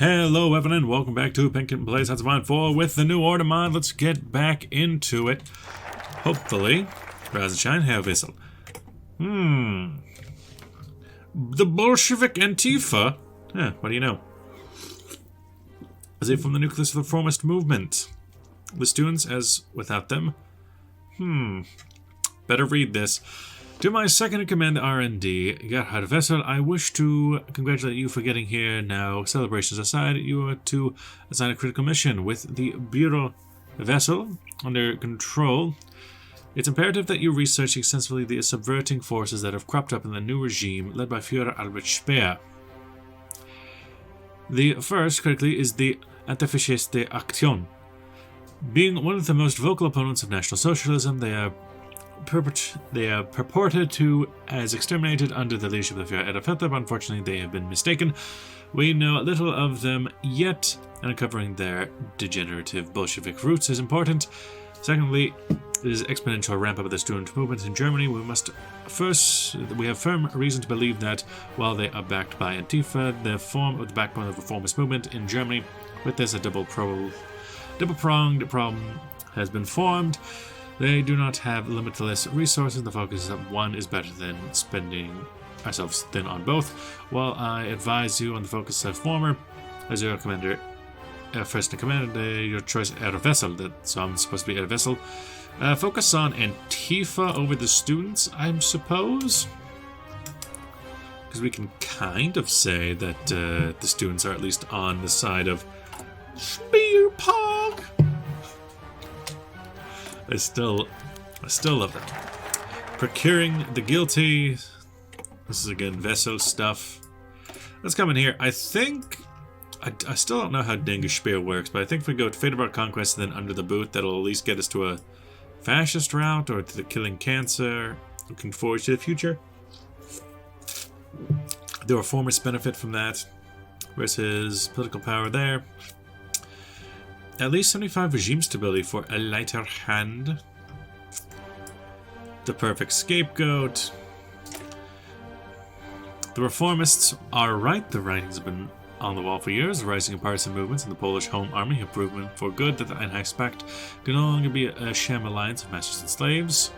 Hello everyone, welcome back to Penkin Plays Hoi4 with the new order mod. Let's get back into it. Hopefully, rise and shine, Herr Wissel. The Bolshevik Antifa? What do you know? Is it from the nucleus of the reformist movement? The students as without them? Better read this. To my second-in-command R&D, Gerhard Wessel, I wish to congratulate you for getting here. Now, celebrations aside, you are to assign a critical mission with the Bureau Wessel under control. It's imperative that you research extensively the subverting forces that have cropped up in the new regime led by Führer Albert Speer. The first, critically, is the Antifaschiste Aktion. Being one of the most vocal opponents of National Socialism, they are purported to as exterminated under the leadership of the Führer Adolf Hitler, but unfortunately they have been mistaken. We know little of them yet, and uncovering their degenerative Bolshevik roots is important. Secondly, is exponential ramp-up of the student movement in Germany. We have firm reason to believe that while they are backed by Antifa, the form of the backbone of the reformist movement in Germany, with this a double-pronged problem has been formed. They do not have limitless resources. The focus of one is better than spending ourselves thin on both. While I advise you on the focus of former, as your commander, first in command, your choice Herr Wessel, so I'm supposed to be Herr Wessel. Focus on Antifa over the students, I suppose? Because we can kind of say that the students are at least on the side of Speer. I still love that. Procuring the guilty. This is again Wessel stuff. Let's come in here. I think I still don't know how Dingus Speer works, but I think if we go to Fate of Our Conquest and then Under the Boot, that'll at least get us to a fascist route or to the killing cancer. Looking forward to the future. The reformists benefit from that. Where's his political power there? At least 75 regime stability for a lighter hand. The perfect scapegoat. The reformists are right. The writings have been on the wall for years. The rising of partisan movements in the Polish Home Army have proven for good that the Einheitspact can no longer be a sham alliance of masters and slaves.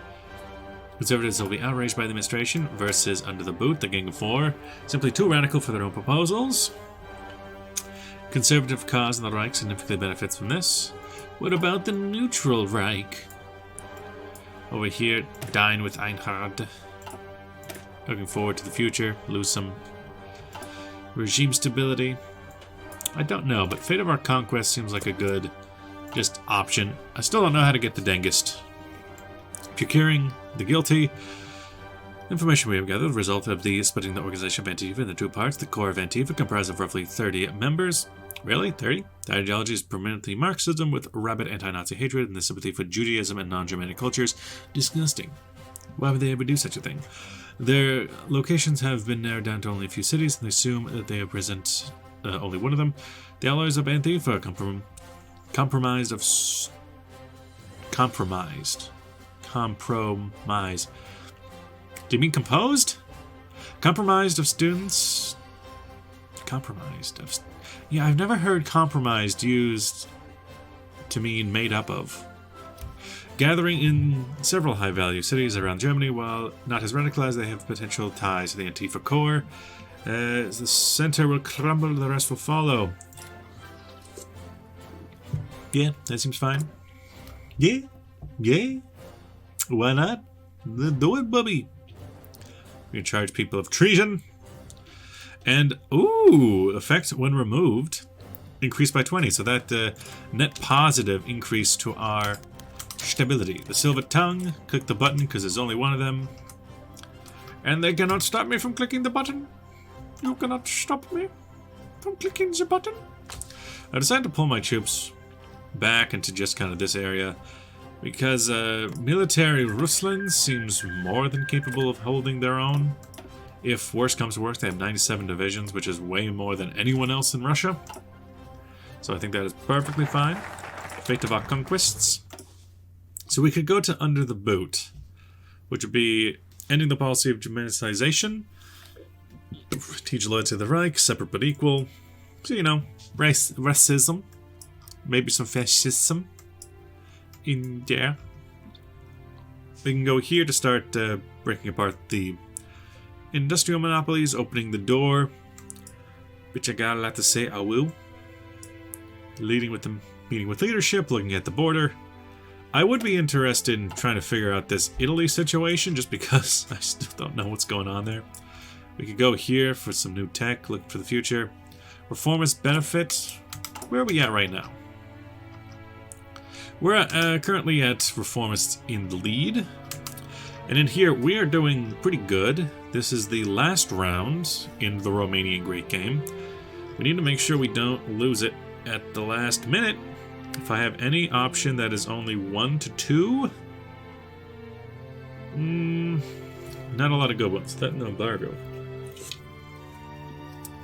Conservatives will be outraged by the administration versus Under the Boot, the Gang of Four, simply too radical for their own proposals. Conservative cause in the Reich significantly benefits from this. What about the neutral Reich? Over here, dine with Einhard. Looking forward to the future. Lose some regime stability. I don't know, but Fate of Our Conquest seems like a good just option. I still don't know how to get the Dengist. Procuring the guilty. Information we have gathered, the result of the splitting the organization of Antifa into two parts. The core of Antifa comprised of roughly 30 members. Really? 30? The ideology is permanently Marxism with rabid anti-Nazi hatred and the sympathy for Judaism and non-Germanic cultures. Disgusting. Why would they ever do such a thing? Their locations have been narrowed down to only a few cities, and they assume that they present only one of them. The allies of Antifa compromised. Do you mean composed? Compromised of students? Yeah, I've never heard compromised used to mean made up of. Gathering in several high-value cities around Germany, while not as radicalized, they have potential ties to the Antifa core. As the center will crumble, the rest will follow. Yeah, that seems fine. Yeah. Why not? Do it, Bubby. We can charge people of treason. And, effect when removed increased by 20. So that net positive increase to our stability. The silver tongue, click the button because there's only one of them. And they cannot stop me from clicking the button. You cannot stop me from clicking the button. I decided to pull my troops back into just kind of this area because military Ruslan seems more than capable of holding their own. If worse comes to worse, they have 97 divisions, which is way more than anyone else in Russia. So I think that is perfectly fine. Fate of Our Conquests. So we could go to Under the Boot, which would be ending the policy of Germanization, teach loyalty to the Reich, separate but equal, So, you know, racism, maybe some fascism in there. We can go here to start breaking apart the industrial monopolies, opening the door, which I got a lot to say. I will. Meeting with leadership, looking at the border. I would be interested in trying to figure out this Italy situation, just because I still don't know what's going on there. We could go here for some new tech, look for the future. Reformist benefit. Where are we at right now? We're currently at Reformists in the lead. And in here, we are doing pretty good. This is the last round in the Romanian Great Game. We need to make sure we don't lose it at the last minute. If I have any option that is only 1 to 2... not a lot of good ones. That no embargo.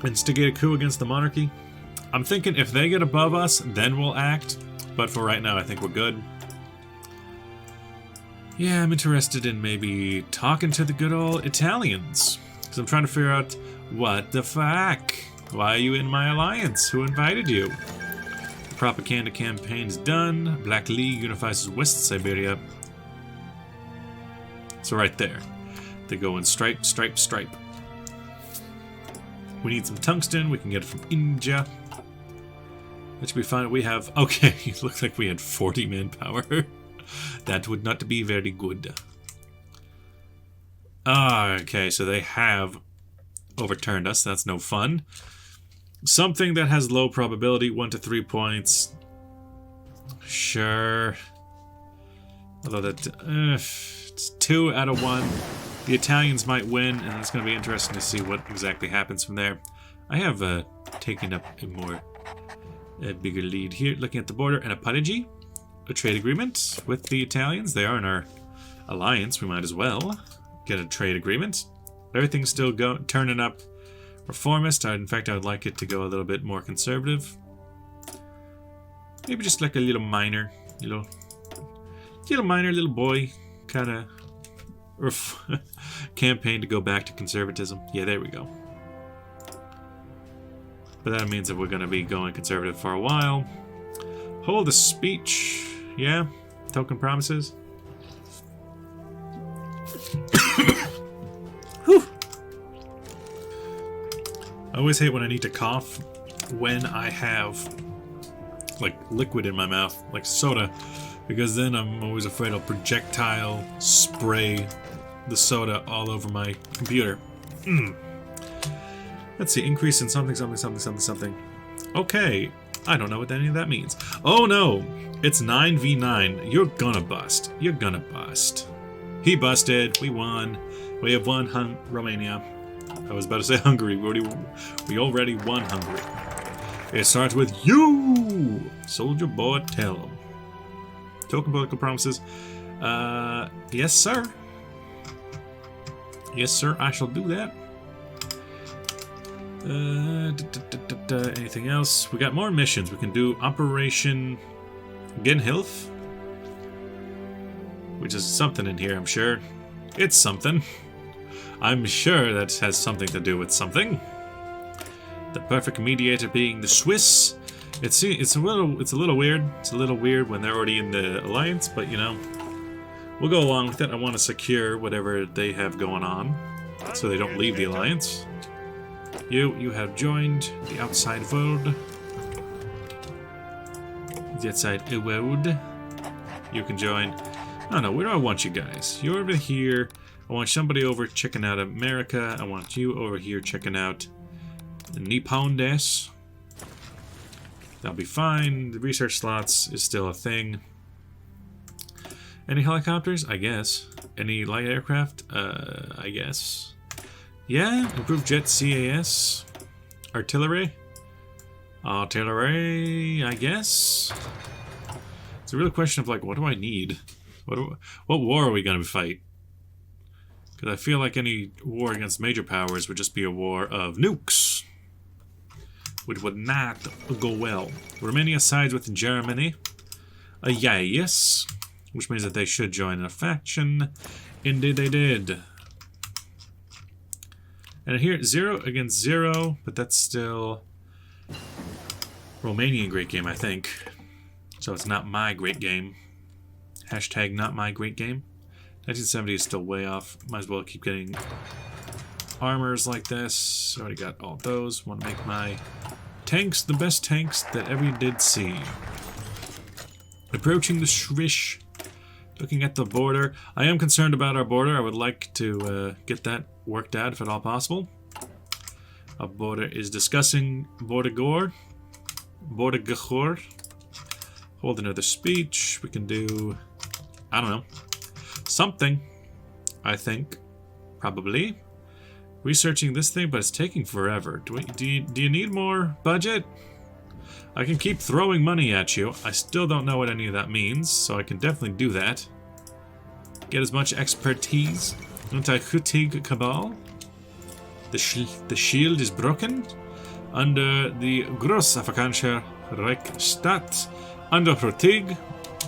Instigate a coup against the monarchy. I'm thinking if they get above us, then we'll act. But for right now, I think we're good. Yeah, I'm interested in maybe talking to the good old Italians. Because I'm trying to figure out, what the fuck? Why are you in my alliance? Who invited you? The propaganda campaign's done. Black League unifies West Siberia. So right there. They go in stripe, stripe, stripe. We need some tungsten. We can get it from India. That should be fine. We have... Okay, it looks like we had 40 manpower. That would not be very good. Okay, so they have overturned us. That's no fun. Something that has low probability, 1 to 3 points. Sure. Although that... it's 2 out of 1. The Italians might win, and it's going to be interesting to see what exactly happens from there. I have taken up a bigger lead here, looking at the border, and a Parigi, a trade agreement with the Italians. They are in our alliance. We might as well get a trade agreement. Everything's still turning up reformist. In fact, I would like it to go a little bit more conservative. Maybe just like a little minor, little boy kind of campaign to go back to conservatism. Yeah, there we go. But that means that we're going to be going conservative for a while. Hold a speech. Yeah. Token promises. Whew. I always hate when I need to cough when I have like liquid in my mouth, like soda, because then I'm always afraid I'll projectile spray the soda all over my computer. Let's see, increase in something, something, something, something, something. Okay, I don't know what any of that means. Oh no, it's 9v9. You're gonna bust. You're gonna bust. He busted. We won. We have won Romania. I was about to say Hungary. We already won Hungary. It starts with you! Soldier boy, tell him. Token political promises. Yes, sir. Yes, sir, I shall do that. Anything else? We got more missions. We can do Operation Genhilf, which is something in here, I'm sure. It's something. I'm sure that has something to do with something. The perfect mediator being the Swiss. It's a little weird. It's a little weird when they're already in the alliance, but you know, we'll go along with it. I want to secure whatever they have going on, so they don't leave the alliance. You have joined the outside world. The outside world. You can join. I don't know, where do I want you guys? You're over here. I want somebody over checking out America. I want you over here checking out Nippon des. That'll be fine. The research slots is still a thing. Any helicopters? I guess. Any light aircraft? I guess. Yeah, improved jet CAS. Artillery? Artillery, I guess. It's a real question of like, what do I need? What war are we going to fight? Because I feel like any war against major powers would just be a war of nukes, which would not go well. Romania sides with Germany. Yes. Which means that they should join a faction. Indeed they did. And here, 0 against 0, but that's still Romanian great game, I think. So it's not my great game. Hashtag not my great game. 1970 is still way off. Might as well keep getting armors like this. Already got all those. Want to make my tanks the best tanks that ever did see. Approaching the Swish. Looking at the border. I am concerned about our border. I would like to get that worked out if at all possible. Our border is discussing Border Gahor. Hold another speech. We can do, I don't know, something, I think, probably. Researching this thing, but it's taking forever. Do you need more budget? I can keep throwing money at you. I still don't know what any of that means, so I can definitely do that. Get as much expertise. Anti-Hutig Cabal. The shield is broken. Under the Grossafrikanische Reichsstaat. Under Hutig.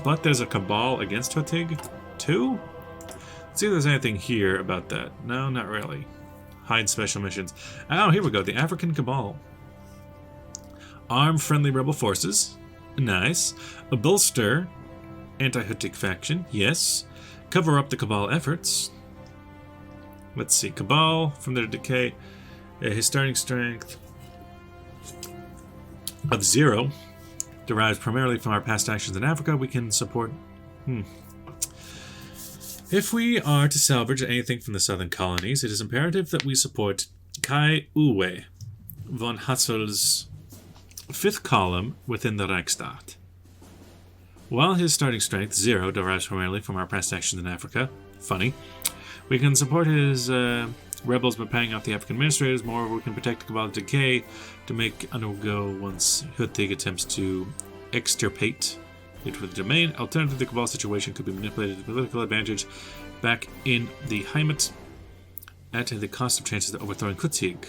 But there's a Cabal against Hutig, too? Let's see if there's anything here about that. No, not really. Hide special missions. Oh, here we go. The African Cabal. Arm friendly rebel forces. Nice. A bolster anti-Hutig faction. Yes. Cover up the Cabal efforts. Let's see. Cabal, from their decay, his starting strength of 0 derives primarily from our past actions in Africa. We can support... If we are to salvage anything from the southern colonies, it is imperative that we support Kai Uwe von Hassel's 5th column within the Reichsstaat. While his starting strength, 0, derives primarily from our past actions in Africa, funny, we can support his rebels by paying off the African administrators. Moreover, we can protect the Cabal decay to make undergo once Hutig attempts to extirpate it with the domain. Alternatively, the Cabal situation could be manipulated to political advantage back in the Heimat at the cost of chances of overthrowing Hutig.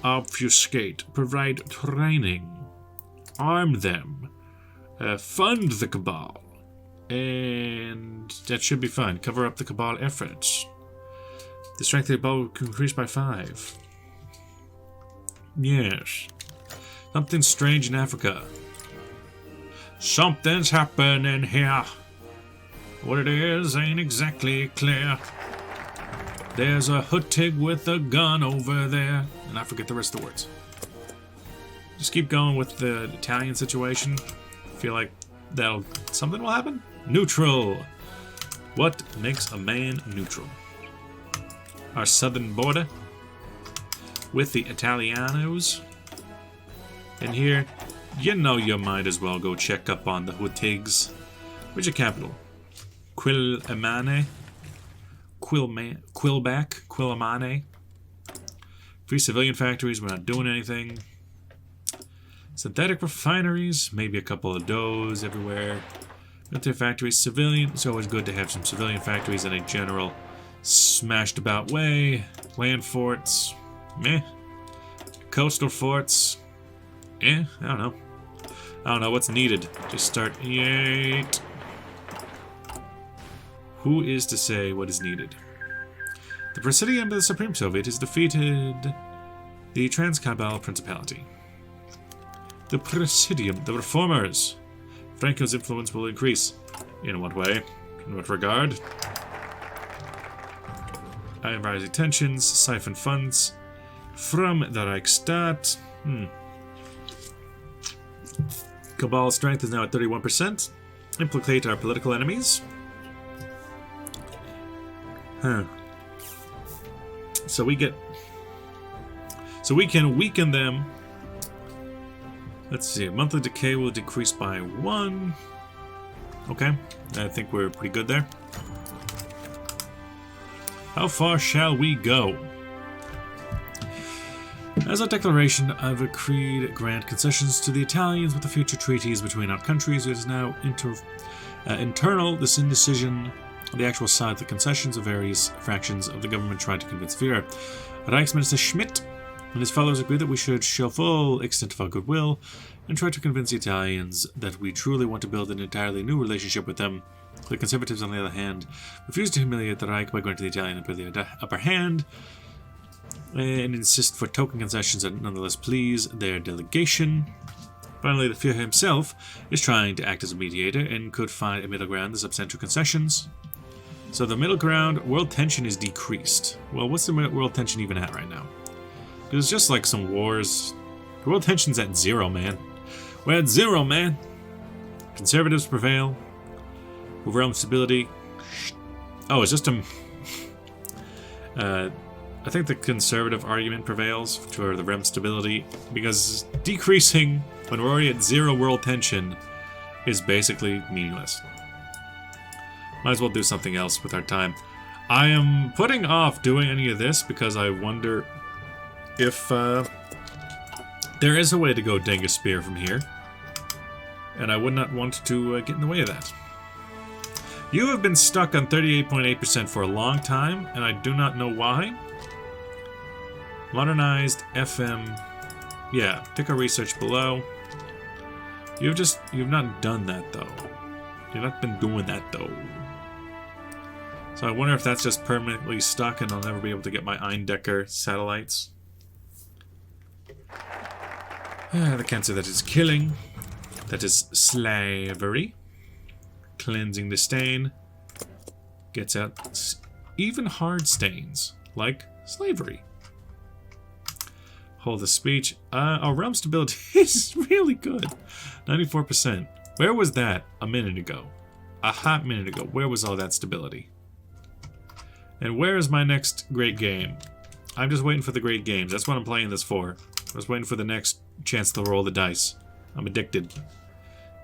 Obfuscate, provide training, arm them, fund the Cabal, and that should be fun. Cover up the Cabal efforts. The strength of the Cabal can increase by 5. Yes. Something strange in Africa. Something's happening here. What it is ain't exactly clear. There's a Hutig with a gun over there. And I forget the rest of the words. Just keep going with the Italian situation. I feel like something will happen. Neutral. What makes a man neutral? Our southern border with the Italianos. And here, you know you might as well go check up on the Hutigs. Where's your capital? Quilimane. Quilimane. Free civilian factories, we're not doing anything. Synthetic refineries, maybe a couple of those everywhere. Military factories, civilian. It's always good to have some civilian factories in a general smashed about way. Land forts, meh. Coastal forts, I don't know. I don't know what's needed. Just start. Yeet. Who is to say what is needed? The Presidium of the Supreme Soviet has defeated the Transcabal Principality. The Presidium, the Reformers. Franco's influence will increase. In what way? In what regard? Rising tensions, siphon funds from the Reichsstaat. Cabal's strength is now at 31%. Implicate our political enemies. So we can weaken them. Let's see. Monthly decay will decrease by 1. Okay. I think we're pretty good there. How far shall we go? As a declaration, I've agreed grant concessions to the Italians with the future treaties between our countries. It is now internal. This indecision on the actual side of the concessions of various fractions of the government tried to convince Speer. Reichsminister Schmidt and his fellows agreed that we should show full extent of our goodwill and try to convince the Italians that we truly want to build an entirely new relationship with them. The Conservatives, on the other hand, refused to humiliate the Reich by going to the Italian the upper hand and insist for token concessions that nonetheless please their delegation. Finally, the Führer himself is trying to act as a mediator and could find a middle ground, the substantial concessions. So the middle ground, world tension is decreased. Well, what's the world tension even at right now? It's just like some wars. The world tension's at 0, man. We're at 0, man. Conservatives prevail. Realm stability. Oh, it's just a... I think the conservative argument prevails for the realm stability, because decreasing when we're already at 0 world tension is basically meaningless. Might as well do something else with our time. I am putting off doing any of this because I wonder if there is a way to go Dengus Spear from here. And I would not want to get in the way of that. You have been stuck on 38.8% for a long time, and I do not know why. Modernized FM. Yeah, pick a research below. You've not done that though. You've not been doing that though. So I wonder if that's just permanently stuck and I'll never be able to get my Eindecker satellites. The cancer that is killing. That is slavery. Cleansing the stain. Gets out even hard stains, like slavery. Hold the speech. Our realm stability is really good. 94%. Where was that a minute ago? A hot minute ago. Where was all that stability? And where is my next great game? I'm just waiting for the great games. That's what I'm playing this for. I was waiting for the next chance to roll the dice. I'm addicted.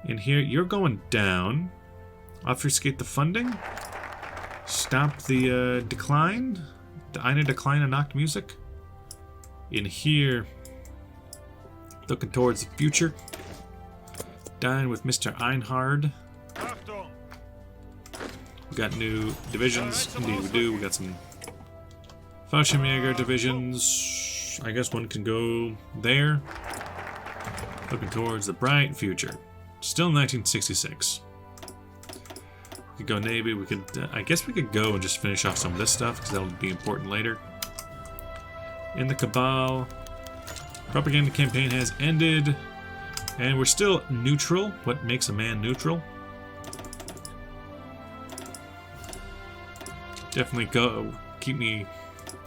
In here, you're going down. Obfuscate the funding. Stop the decline. The eine decline of knocked music. In here, looking towards the future. Dine with Mr. Einhard. We got new divisions. Indeed we do. We got some Fallschirmjäger divisions. I guess one can go there. Looking towards the bright future. Still 1966. We could go Navy. We could, I guess we could go and just finish off some of this stuff because that'll be important later. In the Cabal, propaganda campaign has ended, and we're still neutral. What makes a man neutral? Definitely go,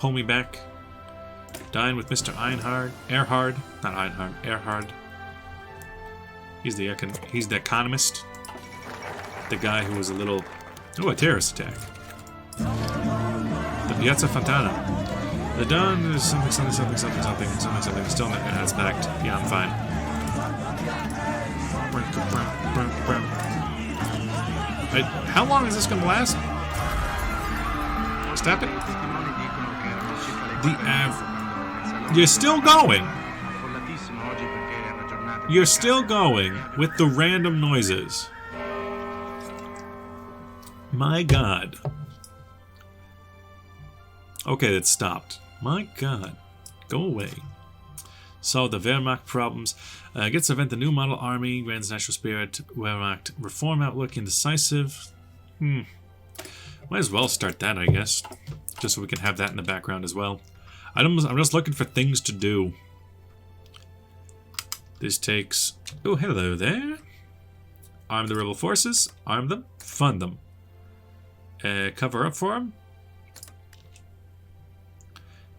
pull me back. Dine with Mr. Erhard, not Einhard, Erhard. He's the economist. The guy who was a little, a terrorist attack. The Piazza Fontana. The Dawn is something. Still not as packed. Yeah, I'm fine. Wait, how long is this going to last? Stop it. You're still going. You're still going with the random noises. My God. Okay, that stopped. My God. Go away. Solve the Wehrmacht problems. Gets to invent the new model army. Grants national spirit. Wehrmacht reform outlook. Indecisive. Might as well start that, I guess. Just so we can have that in the background as well. I'm just looking for things to do. This takes... Oh, hello there. Arm the rebel forces. Arm them. Fund them. Cover up for them.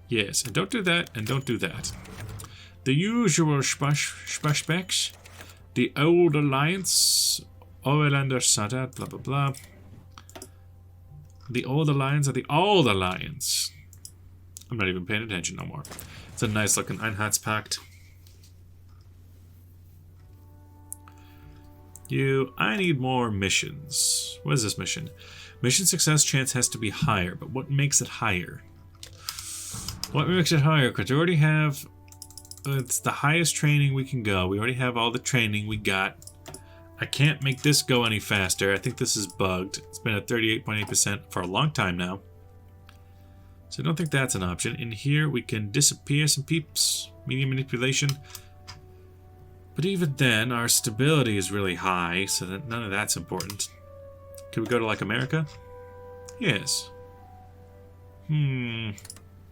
Yes, and don't do that, and don't do that. The usual Spashbecks. The old alliance. Overlander Sadat, blah blah blah. The old alliance or the old alliance? I'm not even paying attention no more. It's a nice looking Einheitspact. I need more missions. What is this mission? Mission success chance has to be higher, but what makes it higher? What makes it higher? Because we already have... it's the highest training we can go. We already have all the training we got. I can't make this go any faster. I think this is bugged. It's been at 38.8% for a long time now. So I don't think that's an option. In here, we can disappear some peeps. Medium manipulation. But even then, our stability is really high, so that none of that's important. Could we go to, like, America? Yes.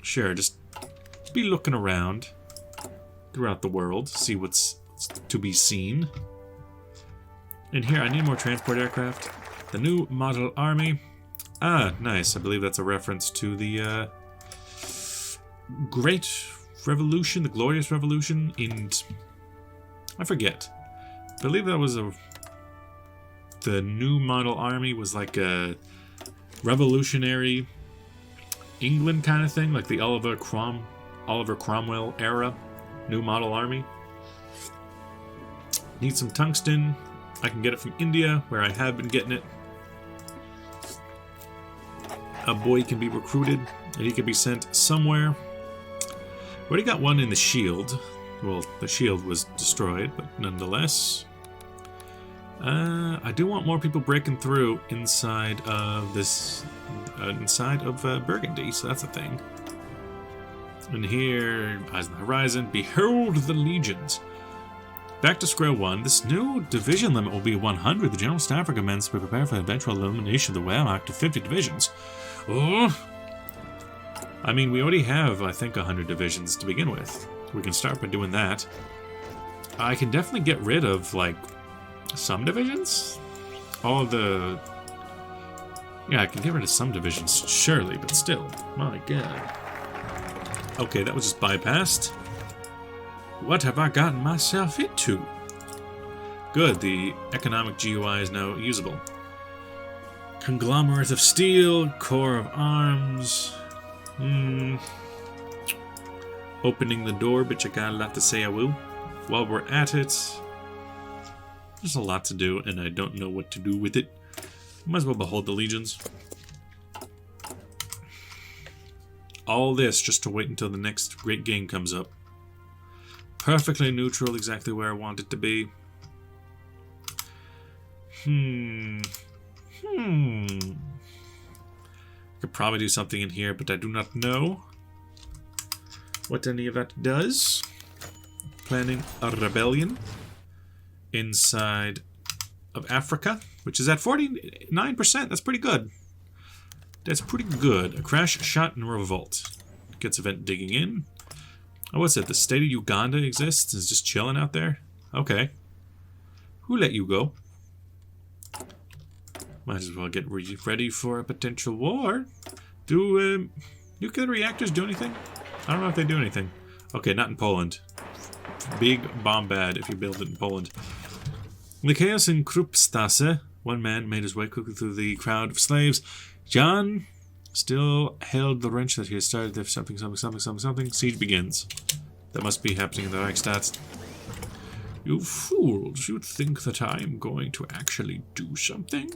Sure, just be looking around throughout the world, see what's to be seen. And here, I need more transport aircraft. The new model army. Ah, nice. I believe that's a reference to the Great Revolution, the Glorious Revolution in... I forget. I believe that was the new model army was like a revolutionary England kind of thing, like the Oliver Cromwell era new model army. Need some tungsten. I can get it from India, where I have been getting it. A boy can be recruited, and he can be sent somewhere. Already got one in the shield. Well, the shield was destroyed, but nonetheless. I do want more people breaking through inside of this, Burgundy, so that's a thing. And here, eyes on the horizon, behold the legions. Back to square one. This new division limit will be 100. The General Staff recommends we prepare for the eventual elimination of the Wehrmacht to 50 divisions. Oh! I mean, we already have, I think, 100 divisions to begin with. We can start by doing that. I can definitely get rid of, like, some divisions? All of the... Yeah, I can get rid of some divisions, surely, but still. My god. Okay, that was just bypassed. What have I gotten myself into? Good, the economic GUI is now usable. Conglomerate of steel, core of arms. Opening the door, bitch, I got a lot to say I will. While we're at it, there's a lot to do, and I don't know what to do with it. Might as well behold the legions. All this just to wait until the next great game comes up. Perfectly neutral, exactly where I want it to be. I could probably do something in here, but I do not know what any of that does. Planning a rebellion inside of Africa, which is at 49%. That's pretty good. That's pretty good. A crash, shot, and revolt. Gets event digging in. Oh, what's it? The state of Uganda exists? Is just chilling out there? Okay. Who let you go? Might as well get ready for a potential war. Do nuclear reactors do anything? I don't know if they do anything. Okay, not in Poland. Big bomb bad if you build it in Poland. The chaos in Kruppstasse. One man made his way quickly through the crowd of slaves. John still held the wrench that he had started. If something. Siege begins. That must be happening in the Reichstadt. You fools, you think that I'm going to actually do something?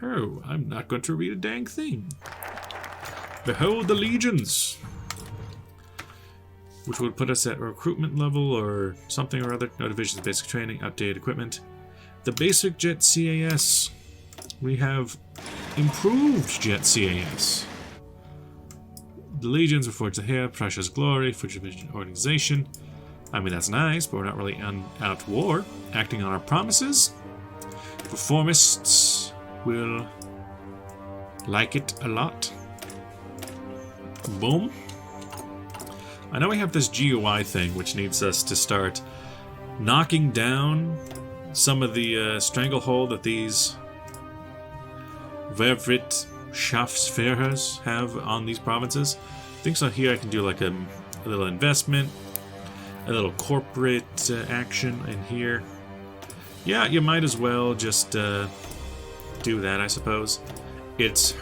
Oh, I'm not going to read a dang thing. Behold the legions! Which would put us at recruitment level or something or other. No divisions, basic training, outdated equipment. The basic Jet CAS. We have improved Jet CAS. The legions were forged here. Prussia's glory, Future Vision organization. I mean, that's nice, but we're not really out war. Acting on our promises. Reformists will like it a lot. Boom. I know we have this GUI thing, which needs us to start knocking down some of the stranglehold that these Verwrit Schaffsführers have on these provinces. I think so. Here I can do like a little investment, a little corporate action in here. Yeah, you might as well just do that, I suppose. It's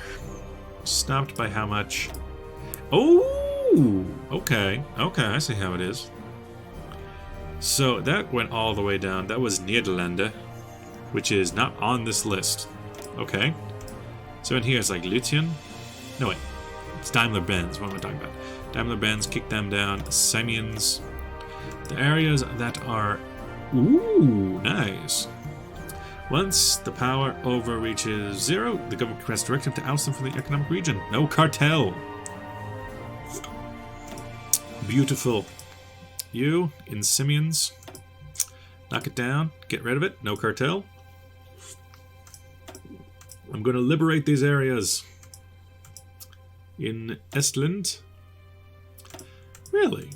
stopped by how much? Oh, okay, I see how it is. So that went all the way down. That was Nederlanden, which is not on this list. Okay. So in here it's like Lutien. No, wait. It's Daimler-Benz. What am I talking about? Daimler-Benz, kick them down. Siemens. The areas that are... Ooh, nice. Once the power overreaches 0, the government can press directive to oust them from the economic region. No cartel. Beautiful. You, in Simeons, knock it down, get rid of it, no cartel. I'm going to liberate these areas. In Estland. Really?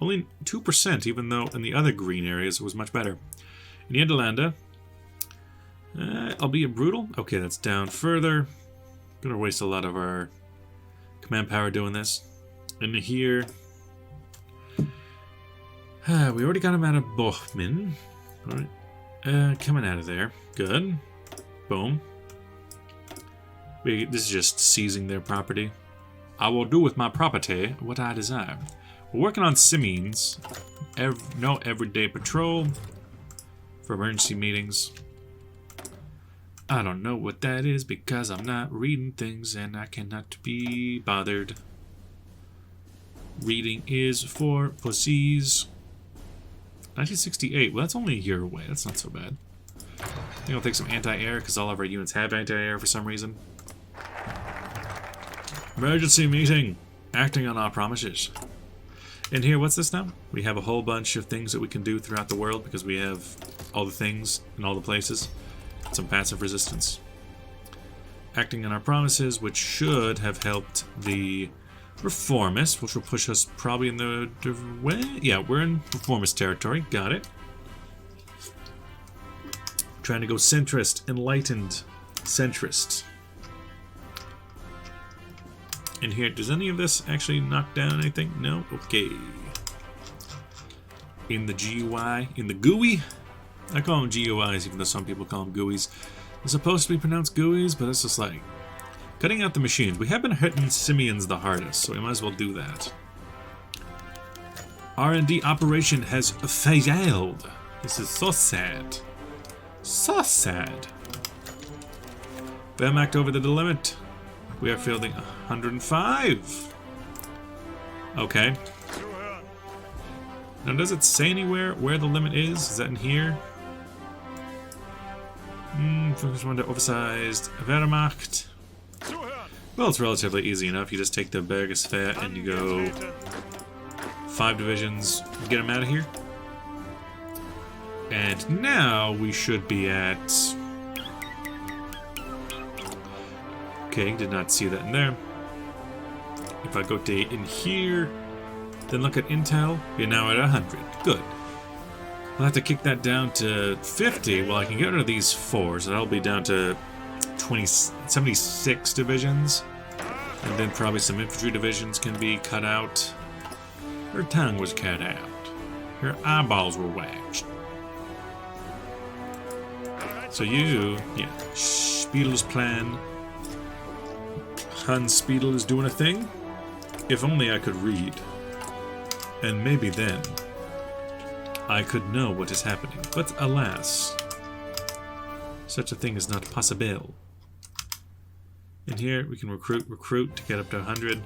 Only 2%, even though in the other green areas it was much better. Nederlanden. Albeit brutal. Okay, that's down further. Gonna waste a lot of our command power doing this. And here... we already got him out of Bochum. Alright. Coming out of there. Good. Boom. This is just seizing their property. I will do with my property what I desire. We're working on Simians. No everyday patrol. For emergency meetings. I don't know what that is because I'm not reading things and I cannot be bothered. Reading is for pussies. 1968. Well, that's only a year away. That's not so bad. I think I'll take some anti-air because all of our units have anti-air for some reason. Emergency meeting. Acting on our promises. And here, what's this now? We have a whole bunch of things that we can do throughout the world because we have all the things in all the places. Some passive resistance. Acting on our promises, which should have helped the reformists, which will push us probably in the way. Yeah, we're in reformist territory. Got it. Trying to go centrist, enlightened, centrist. And here, does any of this actually knock down anything? No? Okay. In the GUI, in the GUI? I call them GUIs, even though some people call them GUIs. They're supposed to be pronounced GUIs, but it's just like... Cutting out the machines. We have been hitting Simians the hardest, so we might as well do that. R&D operation has failed. This is so sad. So sad. Wehrmacht over the limit. We are fielding 105. Okay. Now, does it say anywhere where the limit is? Is that in here? Focus one to oversized Wehrmacht. Well, it's relatively easy enough. You just take the Bergeswehr and you go 5 divisions, get them out of here. And now we should be at... Okay, did not see that in there. If I go to in here, then look at Intel, you're now at 100. Good. I'll have to kick that down to 50. Well, I can get rid of these 4s, and I'll be down to 76 divisions. And then probably some infantry divisions can be cut out. Her tongue was cut out. Her eyeballs were waxed. So you, yeah, Spiedel's plan. Hans Spiedel is doing a thing. If only I could read. And maybe then I could know what is happening. But alas, such a thing is not possible. In here, we can recruit to get up to 100.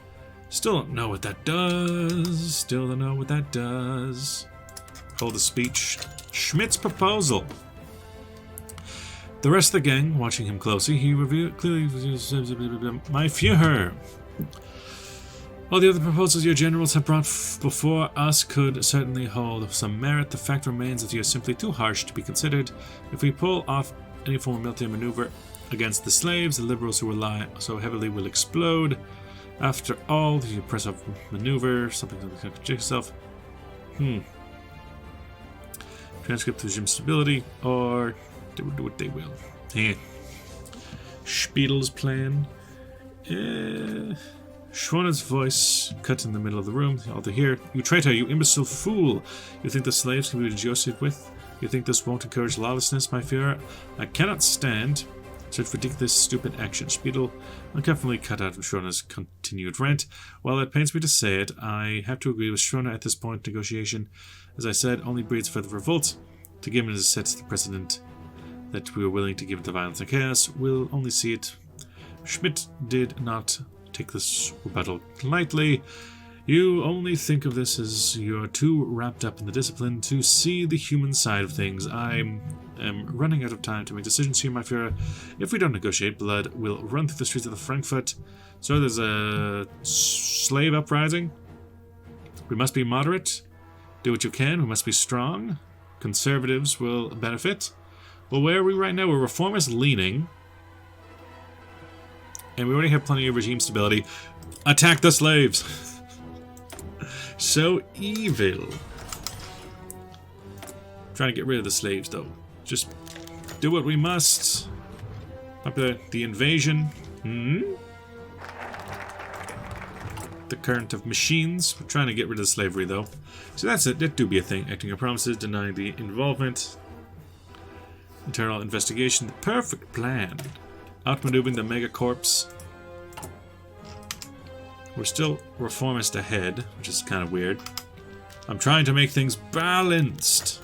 Still don't know what that does. Still don't know what that does. Hold the speech. Schmidt's proposal. The rest of the gang, watching him closely, he revealed clearly, my Führer. All the other proposals your generals have brought before us could certainly hold some merit. The fact remains that you are simply too harsh to be considered. If we pull off any form of military maneuver against the slaves, the liberals who rely so heavily will explode. After all, the oppressive maneuver, something that can contradict yourself. Transcript of instability, or they will do what they will. Spiedel's plan. Schroner's voice cut in the middle of the room. All to hear. You traitor, you imbecile fool! You think the slaves can be negotiated with? You think this won't encourage lawlessness, my Führer? I cannot stand such ridiculous, stupid action. Spiedel uncomfortably cut out of Schroner's continued rant. While it pains me to say it, I have to agree with Schroner at this point. Negotiation, as I said, only breeds further revolt. To give him as it sets the precedent that we are willing to give it to violence and chaos, we'll only see it. Schmidt did not take this rebuttal lightly. You only think of this as you're too wrapped up in the discipline to see the human side of things. I am running out of time to make decisions here, my Führer. If we don't negotiate, blood will run through the streets of Frankfurt. So there's a slave uprising. We must be moderate. Do what you can. We must be strong. Conservatives will benefit. Well, where are we right now? We're reformist leaning. And we already have plenty of regime stability. Attack the slaves! So evil. Trying to get rid of the slaves, though. Just do what we must. Up the invasion. The current of machines. We're trying to get rid of slavery, though. So that's it. That do be a thing. Acting on promises, denying the involvement. Internal investigation. The perfect plan. Outmaneuvering the megacorps. We're still reformist ahead, which is kind of weird. I'm trying to make things balanced.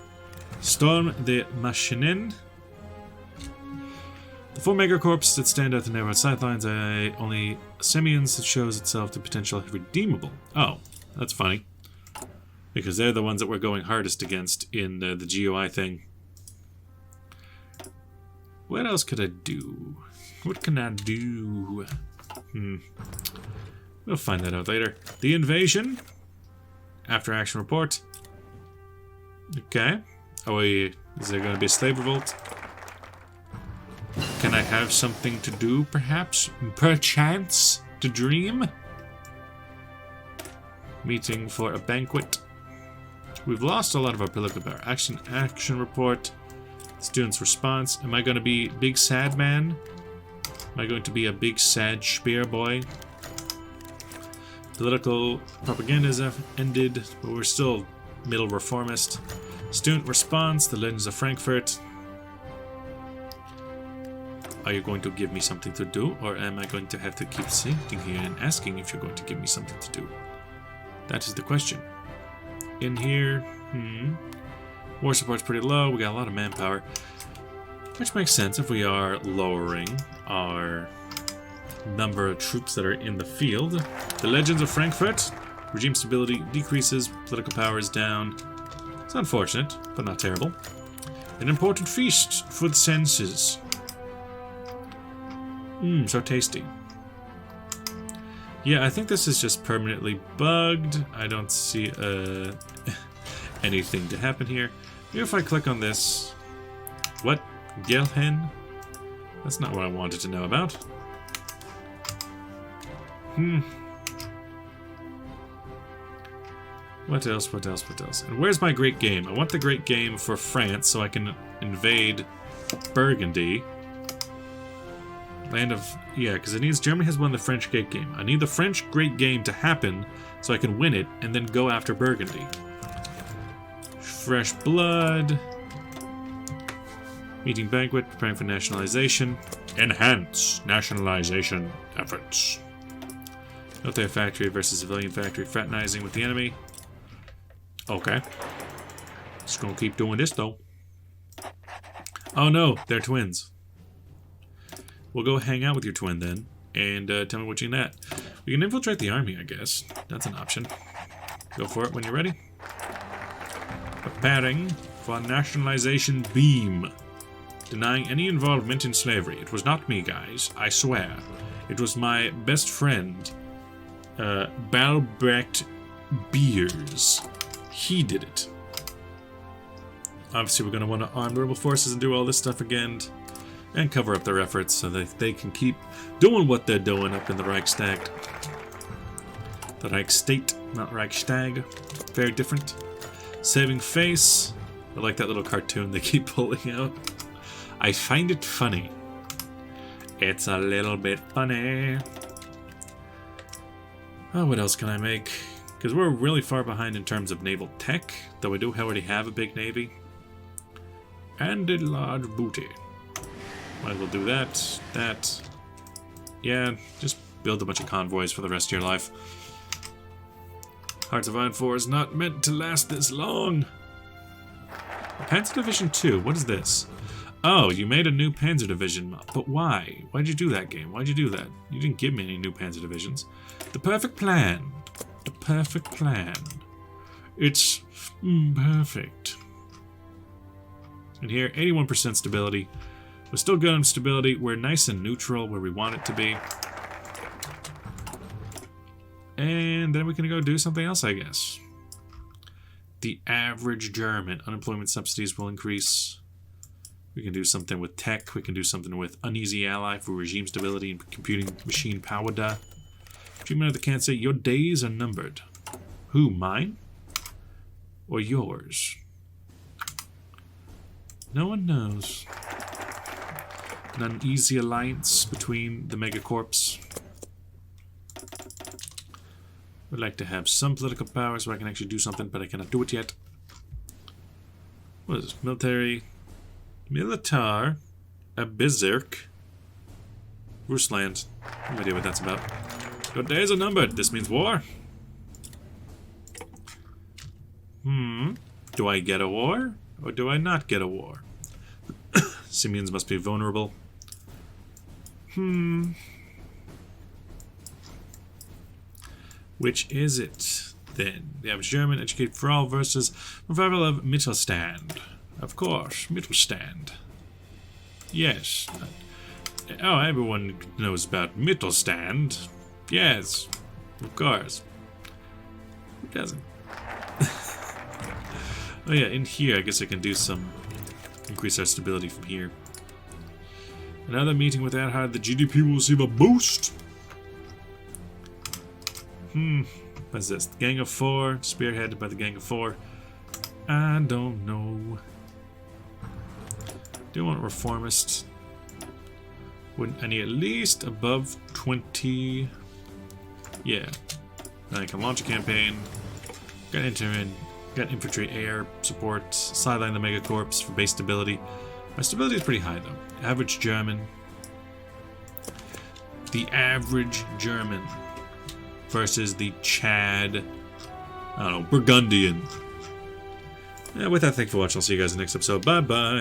Storm the Maschinen. The 4 megacorps that stand out the neighborhood sidelines are only Semians that shows itself to potentially redeemable. Oh, that's funny. Because they're the ones that we're going hardest against in the GUI thing. What else could I do? What can I do? We'll find that out later. The invasion. After action report. Okay. Is there going to be a slave revolt? Can I have something to do, perhaps? Perchance to dream? Meeting for a banquet. We've lost a lot of our political power. Action report. Students' response. Am I going to be big sad man? Am I going to be a big sad Speer boy? Political propaganda has ended, but we're still middle reformist. Student response. The Legends of Frankfurt. Are you going to give me something to do, or am I going to have to keep sitting here and asking if you're going to give me something to do? That is the question. In here, war support's pretty low. We got a lot of manpower, which makes sense if we are lowering our number of troops that are in the field. The Legends of Frankfurt. Regime stability decreases. Political power is down. It's unfortunate, but not terrible. An important feast for the senses. So tasty. Yeah, I think this is just permanently bugged. I don't see anything to happen here. Maybe if I click on this... What? Gelhen? That's not what I wanted to know about. What else, what else, what else? And where's my great game? I want the great game for France so I can invade Burgundy. Land of... Yeah, because it needs... Germany has won the French Great Game. I need the French Great Game to happen so I can win it and then go after Burgundy. Fresh blood. Meeting banquet. Preparing for nationalization. Enhance nationalization efforts. Military factory versus civilian factory. Fraternizing with the enemy. Okay. Just gonna keep doing this, though. Oh no, they're twins. We'll go hang out with your twin then, and tell me what you net. We can infiltrate the army, I guess. That's an option. Go for it when you're ready. Preparing for nationalization beam. Denying any involvement in slavery. It was not me, guys. I swear. It was my best friend, Balbrecht Beers. He did it. Obviously, we're going to want to arm the rebel forces and do all this stuff again. And cover up their efforts so that they can keep doing what they're doing up in the Reichstag. The Reichstate, not Reichstag. Very different. Saving face. I like that little cartoon they keep pulling out. I find it funny. It's a little bit funny. Oh, what else can I make? Because we're really far behind in terms of naval tech, though we do already have a big navy. And a large booty. Might as well do that. That. Yeah, just build a bunch of convoys for the rest of your life. Hearts of Iron 4 is not meant to last this long. Panzer Division 2, what is this? Oh, you made a new Panzer Division. But why? Why'd you do that, game? Why'd you do that? You didn't give me any new Panzer Divisions. The perfect plan. The perfect plan. It's perfect. And here, 81% stability. We're still good on stability. We're nice and neutral where we want it to be. And then we can go do something else, I guess. The average German. Unemployment subsidies will increase. We can do something with tech. We can do something with uneasy ally for regime stability and computing machine power. Treatment of the cancer. Your days are numbered. Who, mine? Or yours? No one knows. An uneasy alliance between the megacorps. Would like to have some political power so I can actually do something, but I cannot do it yet. What is this? Military. Militar. A berserk. Rusland. No idea what that's about. Your days are numbered. This means war. Do I get a war? Or do I not get a war? Simians must be vulnerable. Which is it, then? The average German, educated for all, versus revival of Mittelstand. Of course, Mittelstand. Yes. Oh, everyone knows about Mittelstand. Yes, of course. Who doesn't? Oh yeah, in here I guess I can do some... increase our stability from here. Another meeting with Erhard, the GDP will receive a boost. What's this? The Gang of Four, spearheaded by the Gang of Four. I don't know. Do you want reformist? Wouldn't I need at least above 20? Yeah. Then I can launch a campaign. Got infantry air support. Sideline the megacorps for base stability. My stability is pretty high though. Average German. The average German versus the Chad, I don't know, Burgundian. With that, thank you for watching. I'll see you guys in the next episode. Bye bye.